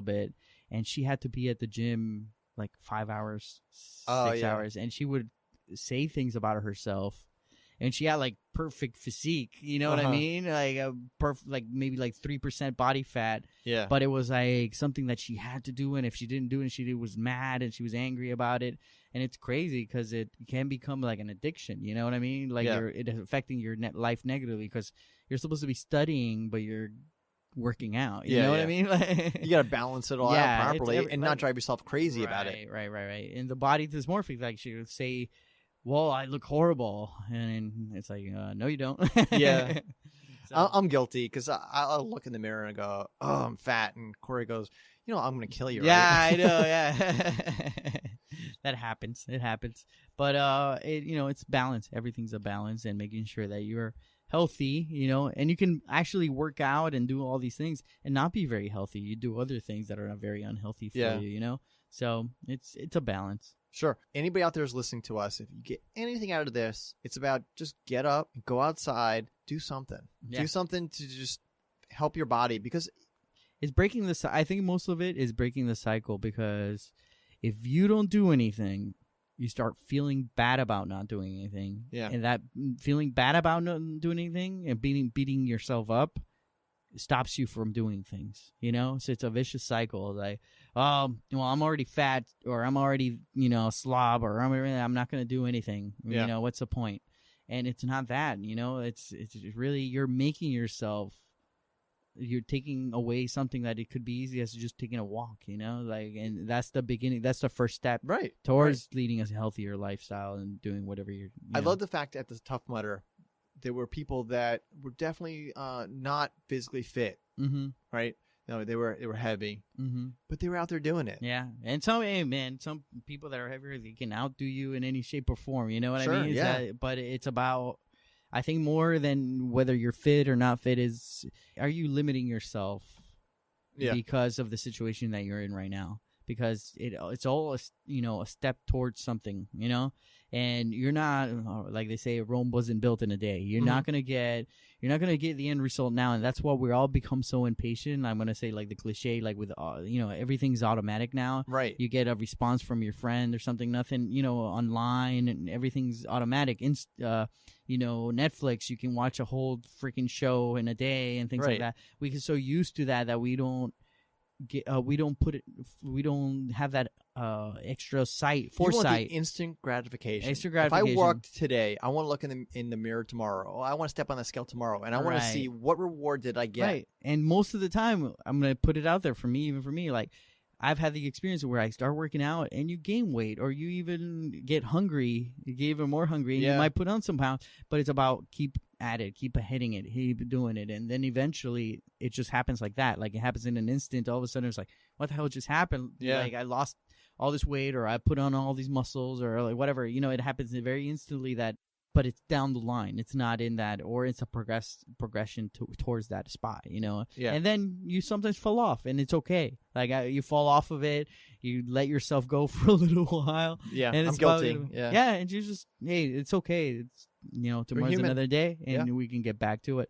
bit, and she had to be at the gym like 5 hours, 6 hours, and she would say things about herself. And she had like perfect physique, you know what I mean? Like a like maybe like 3% body fat. Yeah. But it was like something that she had to do, and if she didn't do it, she was mad and she was angry about it. And it's crazy because it can become like an addiction. You know what I mean? Like it's affecting your life negatively because you're supposed to be studying, but you're working out. You know what I mean? You got to balance it all out properly and not drive yourself crazy about it. Right. And the body dysmorphic, like she would say, well, I look horrible. And it's like, no, you don't. Yeah. So. I'm guilty because I'll look in the mirror and go, oh, I'm fat. And Corey goes, I'm going to kill you. Yeah, right? I know. Yeah. That happens. It happens. But, it's balance. Everything's a balance and making sure that you're healthy, and you can actually work out and do all these things and not be very healthy. You do other things that are very unhealthy for you, So it's a balance. Sure. Anybody out there is listening to us. If you get anything out of this, it's about just get up, go outside, do something. Yeah. Do something to just help your body because it's breaking I think most of it is breaking the cycle because if you don't do anything, you start feeling bad about not doing anything. Yeah. And that feeling bad about not doing anything and beating yourself up stops you from doing things, So it's a vicious cycle. Like, I'm already fat or I'm already, a slob or I'm not going to do anything. Yeah. What's the point? And it's not that, it's really you're making yourself. You're taking away something that it could be easy as just taking a walk, and that's the beginning. That's the first step towards leading a healthier lifestyle and doing whatever you're. I love the fact at the Tough Mudder, there were people that were definitely not physically fit, right? They were heavy, but they were out there doing it. Yeah, and some people that are heavier, they can outdo you in any shape or form. You know what I mean? But it's about. I think more than whether you're fit or not fit is, are you limiting yourself because of the situation that you're in right now? Because it's all, a step towards something, and you're not, like they say, Rome wasn't built in a day. You're not going to get the end result now. And that's why we all become so impatient. I'm going to say like the cliche, like with, everything's automatic now. Right. You get a response from your friend or something, nothing, online and everything's automatic. Netflix, you can watch a whole freaking show in a day and things like that. We get so used to that we don't have that extra foresight. You want the instant gratification. If I walked today, I want to look in the mirror tomorrow. I want to step on the scale tomorrow, and I want to see what reward did I get. Right. And most of the time, I'm going to put it out there for me, like I've had the experience where I start working out and you gain weight or you even get hungry. You get even more hungry and you might put on some pounds, but it's about keep at it, keep hitting it, keep doing it. And then eventually it just happens like that. Like it happens in an instant. All of a sudden it's like, what the hell just happened? Yeah. Like I lost all this weight or I put on all these muscles or like whatever, it happens very instantly but it's down the line. It's not in that, or it's a progression towards that spot, Yeah. And then you sometimes fall off, and it's okay. Like you fall off of it, you let yourself go for a little while. Yeah, and I'm guilty. Yeah, and you just, hey, it's okay. It's tomorrow's another day, and we can get back to it.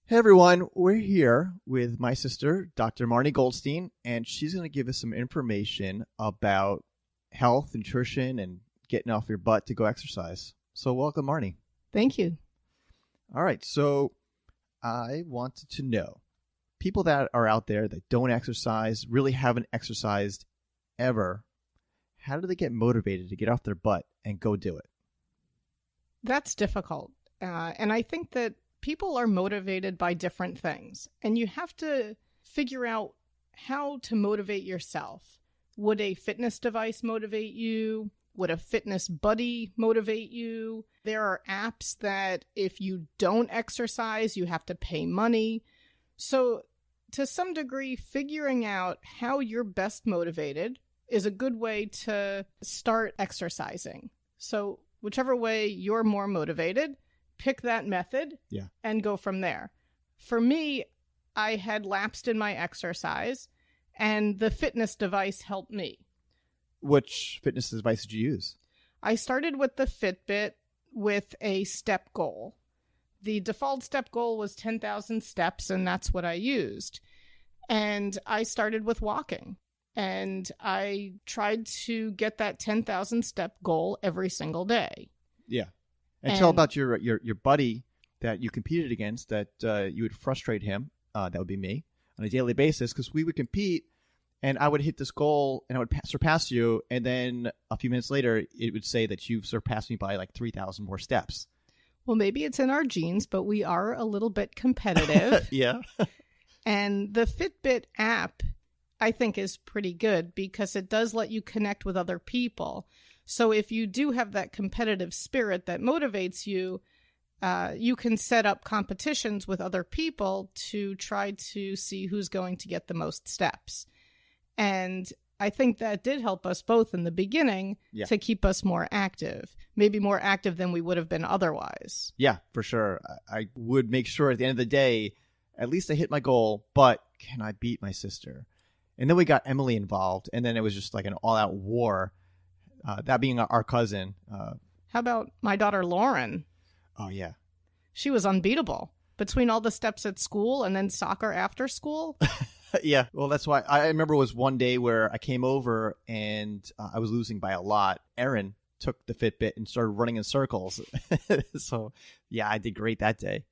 Hey everyone, we're here with my sister, Dr. Marney Goldstein, and she's going to give us some information about health, nutrition, and getting off your butt to go exercise. So welcome, Marney. Thank you. All right. So I wanted to know, people that are out there that don't exercise, really haven't exercised ever, how do they get motivated to get off their butt and go do it? That's difficult. And I think that people are motivated by different things. And you have to figure out how to motivate yourself. Would a fitness device motivate you? Would a fitness buddy motivate you? There are apps that if you don't exercise, you have to pay money. So to some degree, figuring out how you're best motivated is a good way to start exercising. So whichever way you're more motivated, pick that method and go from there. For me, I had lapsed in my exercise, and the fitness device helped me. Which fitness device did you use? I started with the Fitbit with a step goal. The default step goal was 10,000 steps, and that's what I used. And I started with walking. And I tried to get that 10,000 step goal every single day. Yeah. And tell about your buddy that you competed against, that you would frustrate him. That would be me on a daily basis, because we would compete and I would hit this goal and I would surpass you. And then a few minutes later, it would say that you've surpassed me by like 3,000 more steps. Well, maybe it's in our genes, but we are a little bit competitive. Yeah. And the Fitbit app, I think, is pretty good because it does let you connect with other people. So if you do have that competitive spirit that motivates you, you can set up competitions with other people to try to see who's going to get the most steps. And I think that did help us both in the beginning to keep us more active, maybe more active than we would have been otherwise. Yeah, for sure. I would make sure at the end of the day, at least I hit my goal, but can I beat my sister? And then we got Emily involved, and then it was just like an all-out war, that being our cousin. How about my daughter, Lauren? Oh, yeah. She was unbeatable between all the steps at school and then soccer after school. Yeah, well, that's why I remember it was one day where I came over and I was losing by a lot. Erin took the Fitbit and started running in circles. So, yeah, I did great that day.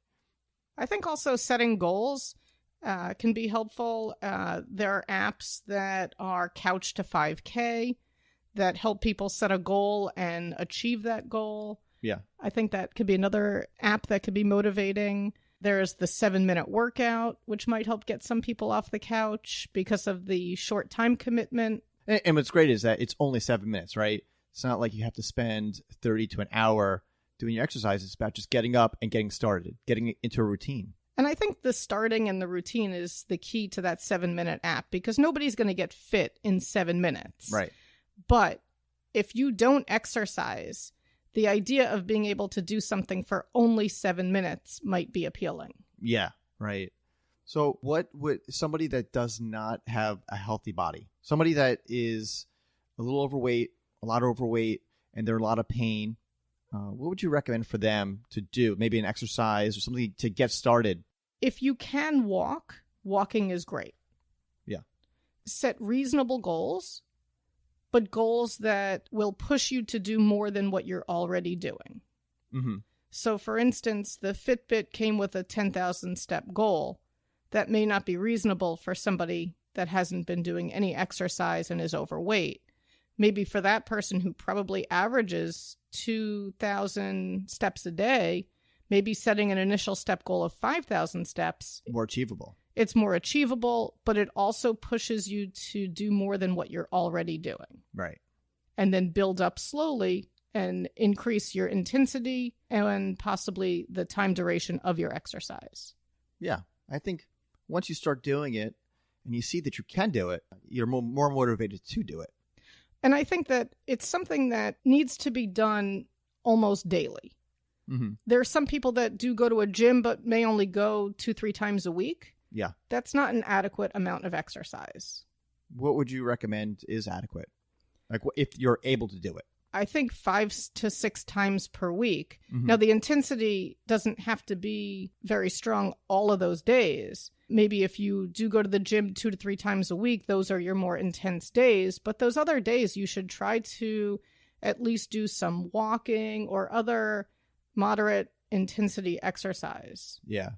I think also setting goals can be helpful. There are apps that are Couch to 5K that help people set a goal and achieve that goal. Yeah. I think that could be another app that could be motivating. There's the 7-minute workout, which might help get some people off the couch because of the short time commitment. And what's great is that it's only 7 minutes, right? It's not like you have to spend 30 to an hour doing your exercise. It's about just getting up and getting started, getting into a routine. And I think the starting and the routine is the key to that 7-minute app because nobody's going to get fit in 7 minutes. Right. But if you don't exercise, the idea of being able to do something for only 7 minutes might be appealing. Yeah, right. So what would somebody that does not have a healthy body, somebody that is a little overweight, a lot overweight, and they're in a lot of pain, what would you recommend for them to do? Maybe an exercise or something to get started? If you can walk, walking is great. Yeah. Set reasonable goals, but goals that will push you to do more than what you're already doing. Mm-hmm. So, for instance, the Fitbit came with a 10,000 step goal. That may not be reasonable for somebody that hasn't been doing any exercise and is overweight. Maybe for that person who probably averages 2,000 steps a day, maybe setting an initial step goal of 5,000 steps. More achievable. It's more achievable, but it also pushes you to do more than what you're already doing. Right. And then build up slowly and increase your intensity and possibly the time duration of your exercise. Yeah. I think once you start doing it and you see that you can do it, you're more motivated to do it. And I think that it's something that needs to be done almost daily. Mm-hmm. There are some people that do go to a gym but may only go 2-3 times a week. Yeah. That's not an adequate amount of exercise. What would you recommend is adequate? Like if you're able to do it? I think 5 to 6 times per week. Mm-hmm. Now, the intensity doesn't have to be very strong all of those days. Maybe if you do go to the gym 2 to 3 times a week, those are your more intense days. But those other days, you should try to at least do some walking or other moderate intensity exercise. Yeah.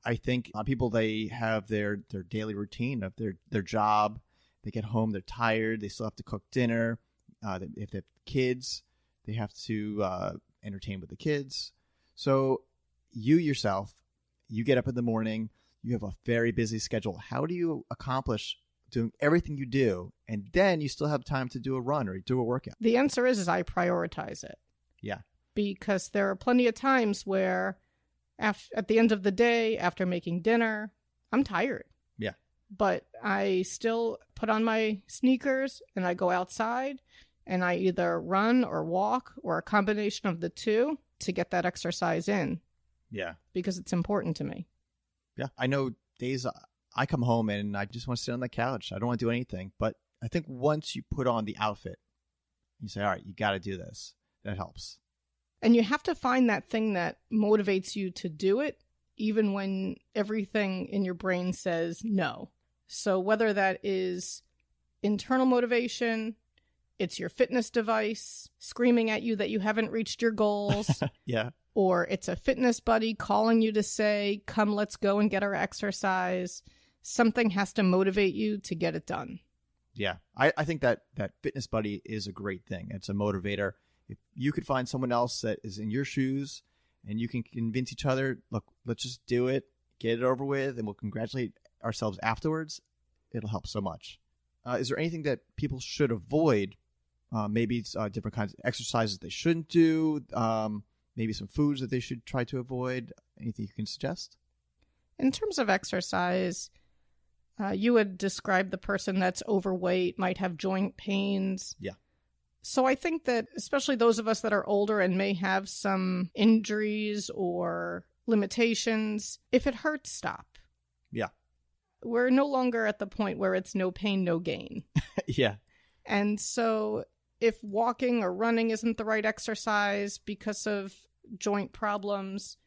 I think people, they have their daily routine of their job. They get home, they're tired. They still have to cook dinner. If they have kids, they have to entertain with the kids. So you yourself, you get up in the morning. You have a very busy schedule. How do you accomplish doing everything you do, and then you still have time to do a run or do a workout? The answer is I prioritize it. Yeah. Because there are plenty of times where at the end of the day, after making dinner, I'm tired. Yeah. But I still put on my sneakers and I go outside and I either run or walk or a combination of the two to get that exercise in. Yeah. Because it's important to me. Yeah. I know days I come home and I just want to sit on the couch. I don't want to do anything. But I think once you put on the outfit, you say, all right, you got to do this. That helps. And you have to find that thing that motivates you to do it, even when everything in your brain says no. So whether that is internal motivation, it's your fitness device screaming at you that you haven't reached your goals. Yeah. Or it's a fitness buddy calling you to say, come, let's go and get our exercise. Something has to motivate you to get it done. Yeah. I think that fitness buddy is a great thing. It's a motivator. If you could find someone else that is in your shoes and you can convince each other, look, let's just do it, get it over with, and we'll congratulate ourselves afterwards, it'll help so much. Is there anything that people should avoid? Maybe it's different kinds of exercises they shouldn't do, maybe some foods that they should try to avoid. Anything you can suggest? In terms of exercise, you would describe the person that's overweight, might have joint pains. Yeah. So I think that especially those of us that are older and may have some injuries or limitations, if it hurts, stop. Yeah. We're no longer at the point where it's no pain, no gain. Yeah. And so if walking or running isn't the right exercise because of joint problems,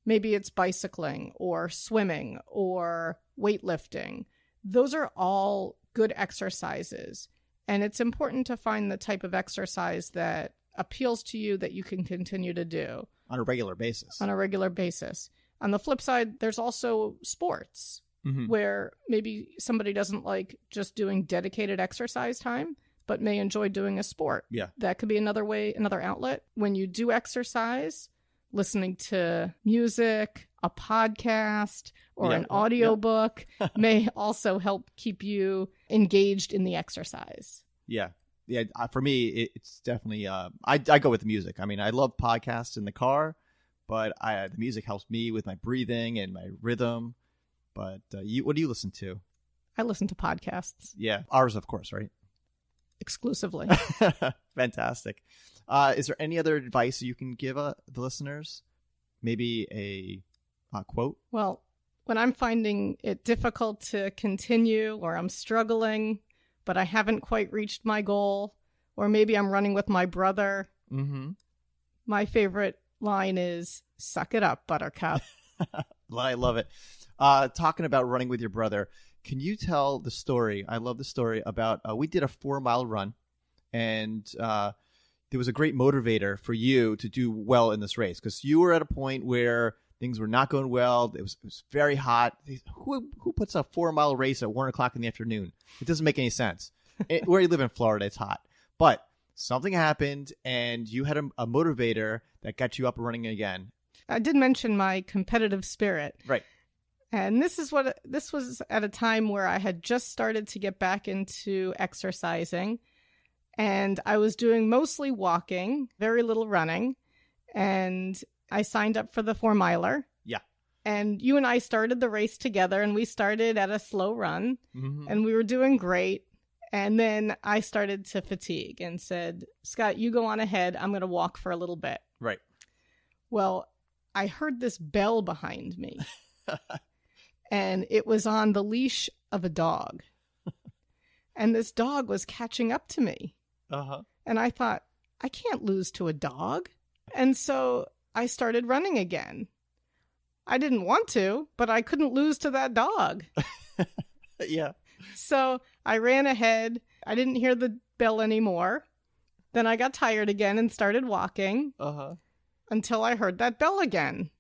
maybe it's bicycling or swimming or weightlifting. Those are all good exercises. And it's important to find the type of exercise that appeals to you that you can continue to do. On a regular basis. On a regular basis. On the flip side, there's also sports where maybe somebody doesn't like just doing dedicated exercise time, but may enjoy doing a sport. Yeah. That could be another way, another outlet. When you do exercise, listening to music, a podcast, or an audiobook may also help keep you engaged in the exercise. Yeah. Yeah. For me, it's definitely, I go with the music. I mean, I love podcasts in the car, but the music helps me with my breathing and my rhythm. But what do you listen to? I listen to podcasts. Yeah. Ours, of course, right? Exclusively. Fantastic. Is there any other advice you can give the listeners? Maybe a quote? Well, when I'm finding it difficult to continue, or I'm struggling, but I haven't quite reached my goal, or maybe I'm running with my brother, my favorite line is, "Suck it up, Buttercup." I love it. Talking about running with your brother, can you tell the story? I love the story about we did a 4-mile run, and there was a great motivator for you to do well in this race because you were at a point where things were not going well. It was very hot. Who puts a 4-mile race at 1 o'clock in the afternoon? It doesn't make any sense. Where you live in Florida, it's hot. But something happened, and you had a motivator that got you up and running again. I did mention my competitive spirit. Right. And this was at a time where I had just started to get back into exercising. And I was doing mostly walking, very little running. And I signed up for the 4-miler. Yeah. And you and I started the race together, and we started at a slow run. And we were doing great. And then I started to fatigue and said, Scott, you go on ahead. I'm going to walk for a little bit. Right. Well, I heard this bell behind me. And it was on the leash of a dog. And this dog was catching up to me. And I thought, I can't lose to a dog. And so I started running again. I didn't want to, but I couldn't lose to that dog. Yeah. So I ran ahead. I didn't hear the bell anymore. Then I got tired again and started walking until I heard that bell again.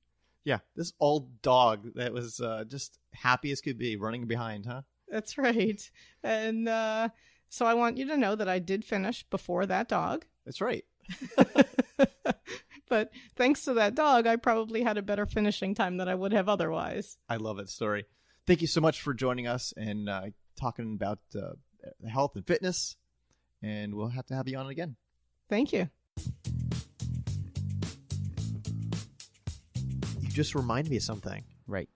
Yeah, this old dog that was just happy as could be running behind, huh? That's right. And so I want you to know that I did finish before that dog. That's right. But thanks to that dog, I probably had a better finishing time than I would have otherwise. I love that story. Thank you so much for joining us and talking about health and fitness. And we'll have to have you on again. Thank you. You just reminded me of something. Right.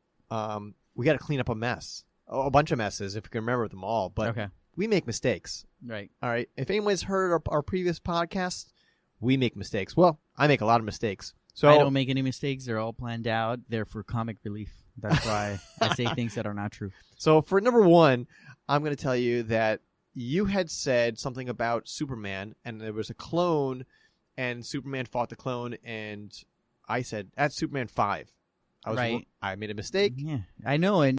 We got to clean up a mess. A bunch of messes, if you can remember them all. But we make mistakes. Right. All right. If anyone's heard our previous podcasts, we make mistakes. Well, I make a lot of mistakes. So I don't make any mistakes. They're all planned out. They're for comic relief. That's why I say things that are not true. So for number one, I'm going to tell you that you had said something about Superman, and there was a clone and Superman fought the clone, and I said, that's Superman 5. I made a mistake. Yeah, I know, and